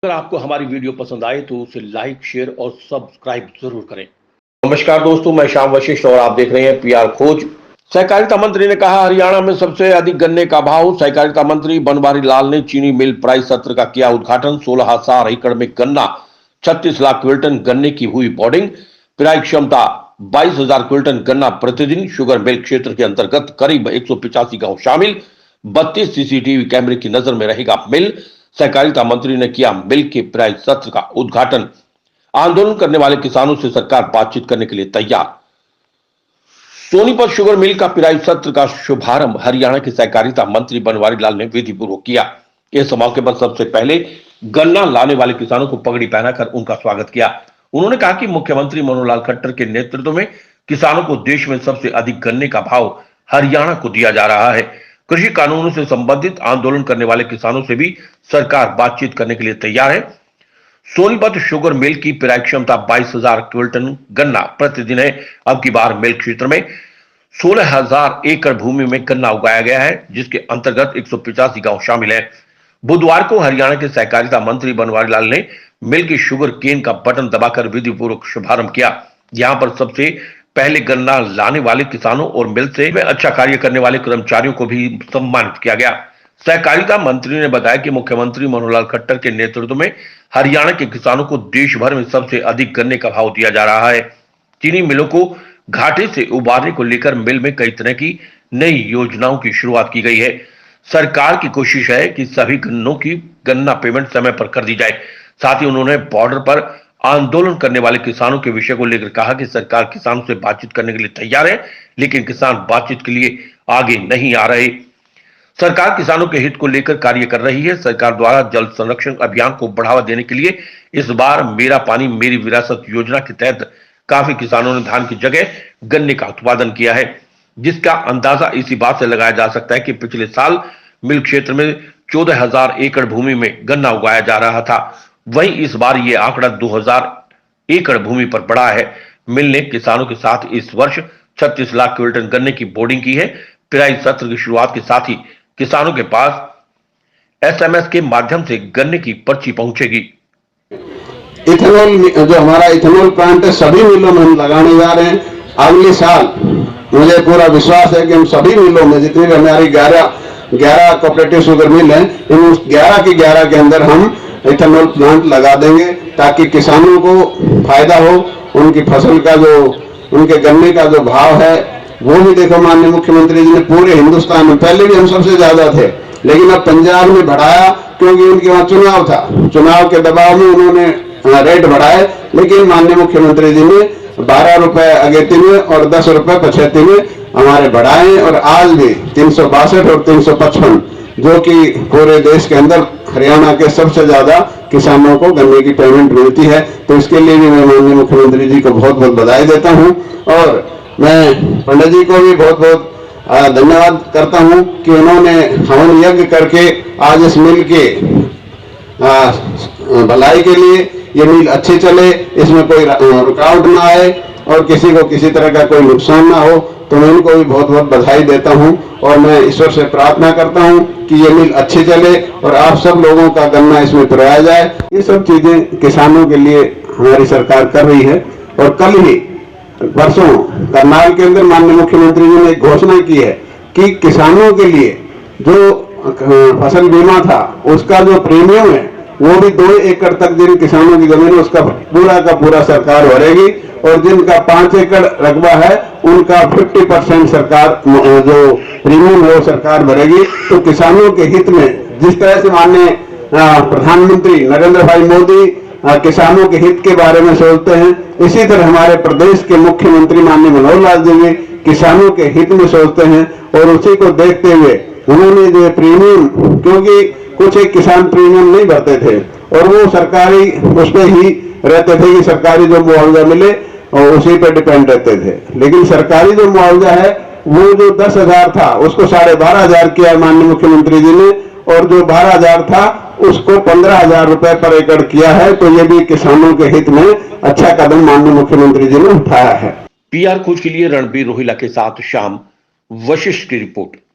अगर आपको हमारी वीडियो पसंद आए तो उसे लाइक, शेयर और सब्सक्राइब जरूर करें। नमस्कार दोस्तों, मैं श्याम वशिष्ठ और आप देख रहे हैं पीआर खोज। सहकारिता मंत्री ने कहा, हरियाणा में सबसे अधिक गन्ने का भाव। सहकारिता मंत्री बनवारी लाल ने चीनी मिल प्राइस सत्र का किया उद्घाटन। 16,000 एकड़ में गन्ना, 36 लाख क्विंटल गन्ने की हुई बोर्डिंग। पेराई क्षमता 22,000 क्विंटल गन्ना प्रतिदिन। शुगर मिल क्षेत्र के अंतर्गत करीब 185 गांव शामिल। 32 सीसीटीवी कैमरे की नजर में रहेगा मिल। सहकारिता मंत्री ने किया मिल के पेराई सत्र का उद्घाटन। आंदोलन करने वाले किसानों से सरकार बातचीत करने के लिए तैयार। सोनीपत शुगर मिल का पेराई सत्र का शुभारंभ हरियाणा के सहकारिता मंत्री बनवारी लाल ने विधिपूर्वक किया। इस मौके पर सबसे पहले गन्ना लाने वाले किसानों को पगड़ी पहनाकर उनका स्वागत किया। उन्होंने कहा कि मुख्यमंत्री मनोहर लाल खट्टर के नेतृत्व में किसानों को देश में सबसे अधिक गन्ने का भाव हरियाणा को दिया जा रहा है। कृषि कानूनों से संबंधित आंदोलन करने वाले किसानों से भी सरकार बातचीत करने के लिए तैयार है। सोनीपत शुगर मिल की पेराई क्षमता 22,000 क्विंटल गन्ना प्रतिदिन है। अब की बार मिल क्षेत्र में 16,000 एकड़ भूमि में गन्ना उगाया गया है, जिसके अंतर्गत 185 गांव शामिल है। बुधवार को हरियाणा के सहकारिता मंत्री बनवारी लाल ने मिल की शुगर केन का बटन दबाकर विधिपूर्वक शुभारंभ किया। यहां पर सबसे पहले गन्ना लाने वाले किसानों और मिल से अच्छा कार्य करने वाले कर्मचारियों को भी सम्मानित किया गया। सहकारिता मंत्री ने बताया कि मुख्यमंत्री मनोहर लाल खट्टर के नेतृत्व में हरियाणा के किसानों को देश भर में सबसे अधिक गन्ने का भाव दिया जा रहा है। चीनी मिलों को घाटे से उबारने को लेकर मिल में कई तरह की नई योजनाओं की शुरुआत की गई है। सरकार की कोशिश है कि सभी गन्नों की गन्ना पेमेंट समय पर कर दी जाए। साथ ही उन्होंने बॉर्डर पर आंदोलन करने वाले किसानों के विषय को लेकर कहा कि सरकार किसानों से बातचीत करने के लिए तैयार है, लेकिन किसान बातचीत के लिए आगे नहीं आ रहे। सरकार किसानों के हित को लेकर कार्य कर रही है। सरकार द्वारा जल संरक्षण अभियान को बढ़ावा देने के लिए इस बार मेरा पानी मेरी विरासत योजना के तहत काफी किसानों ने धान की जगह गन्ने का उत्पादन किया है, जिसका अंदाजा इसी बात से लगाया जा सकता है कि पिछले साल मिल क्षेत्र में 14,000 एकड़ भूमि में गन्ना उगाया जा रहा था। वहीं इस बार ये आंकड़ा 2,000 एकड़ भूमि पर बढ़ा है। मिल ने किसानों के साथ इस वर्ष 36 लाख क्विंटल गन्ने की बोर्डिंग की है। पेराई सत्र की शुरुआत के साथ ही किसानों के पास एसएमएस के माध्यम से गन्ने की पर्ची पहुंचेगी। इथेनॉल, जो हमारा इथेनॉल प्लांट है, सभी मिलों में हम लगाने जा रहे हैं अगले साल। मुझे पूरा विश्वास है कि हम सभी मिलों में, जितनी भी हमारी 11 कोऑपरेटिव शुगर मिल है, इन 11 के 11 के अंदर हम इथेनॉल प्लांट लगा देंगे, ताकि किसानों को फायदा हो। उनकी फसल का जो, उनके गन्ने का जो भाव है वो भी देखो, माननीय मुख्यमंत्री जी ने पूरे हिंदुस्तान में, पहले भी हम सबसे ज्यादा थे, लेकिन अब पंजाब में बढ़ाया क्योंकि उनके वहां चुनाव था। चुनाव के दबाव में उन्होंने रेट बढ़ाए, लेकिन माननीय मुख्यमंत्री जी ने 12 रुपए अगेती में और 10 रुपए पछेती में हमारे बढ़ाए। और आज भी 362 और 355, जो कि पूरे देश के अंदर हरियाणा के सबसे ज्यादा किसानों को गन्ने की पेमेंट मिलती है। तो इसके लिए भी मैं माननीय मुख्यमंत्री जी को बहुत बहुत बधाई देता हूं। और मैं पंडित जी को भी बहुत बहुत धन्यवाद करता हूं कि उन्होंने हवन यज्ञ करके आज इस मिल के भलाई के लिए, ये मिल अच्छी चले, इसमें कोई रुकावट ना आए और किसी को किसी तरह का कोई नुकसान ना हो, तो मैं इनको भी बहुत बहुत बधाई देता हूं। और मैं ईश्वर से प्रार्थना करता हूं कि ये मिल अच्छी चले और आप सब लोगों का गन्ना इसमें पिरोया जाए। ये सब चीजें किसानों के लिए हमारी सरकार कर रही है। और कल ही परसों करनाल के अंदर माननीय मुख्यमंत्री जी ने एक घोषणा की है कि किसानों के लिए जो फसल बीमा था, उसका जो प्रीमियम है वो भी 2 एकड़ तक जिन किसानों की जमीन है उसका पूरा का पूरा सरकार भरेगी। और जिनका 5 एकड़ रकबा है उनका 50% सरकार जो प्रीमियम है वो सरकार भरेगी। तो किसानों के हित में जिस तरह से माननीय प्रधानमंत्री नरेंद्र भाई मोदी किसानों के हित के बारे में सोचते हैं, इसी तरह हमारे प्रदेश के मुख्यमंत्री माननीय मनोहर लाल जी भी किसानों के हित में सोचते हैं। और उसी को देखते हुए उन्होंने जो प्रीमियम, क्योंकि कुछ एक किसान प्रीमियम नहीं भरते थे और वो सरकारी उस पर ही रहते थे कि सरकारी जो मुआवजा मिले और उसी पर डिपेंड रहते थे। लेकिन सरकारी जो मुआवजा है वो जो 10,000 था उसको 12,500 किया माननीय मुख्यमंत्री जी ने, और जो 12,000 था उसको 15,000 रुपए पर एकड़ किया है। तो ये भी किसानों के हित में अच्छा कदम माननीय मुख्यमंत्री जी ने उठाया है। पीआर खोज के लिए रणबीर रोहिला के साथ श्याम वशिष्ठ की रिपोर्ट।